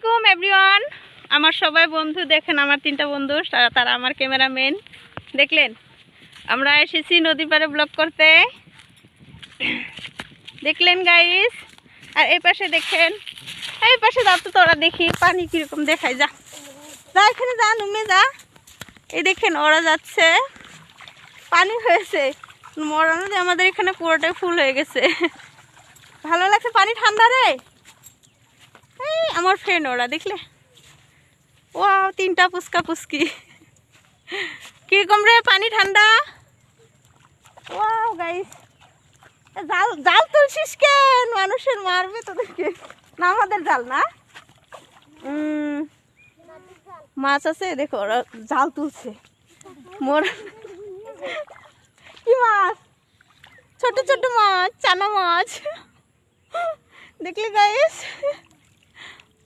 আলাইকুম এভরিওয়ান। আমার সবাই বন্ধু দেখেন, আমার 3টা বন্ধু, তারা আমার ক্যামেরাম্যান। দেখলেন আমরা এসেছি নদী পাড়ে ব্লগ করতে, দেখলেন গাইস। আর এই পাশে দেখেন, এই পাশে যাও তো তোরা, দেখি পানি কিরকম দেখায়। যা যা, এখানে যা, নুমে যা। এই দেখেন ওরা যাচ্ছে, পানি হয়েছে মরা নদী আমাদের এখানে পুরোটাই ফুল হয়ে গেছে। ভালো লাগছে, পানি ঠান্ডা রে। এই আমার ফ্রেন্ড ওরা, দেখলে ওয়াও 3টা পুচকা পুচকি। কিরকম রে পানি ঠান্ডা। ওয়াও গাইস, জাল জাল তুলছিস কেন? মানুষের মারবে তোদেরকে। না আমাদের জাল না, মাছ আছে দেখো, ওরা জাল তুলছে। মোর কি মাছ? ছোট ছোট মাছ, চানা মাছ। দেখলে গাইস।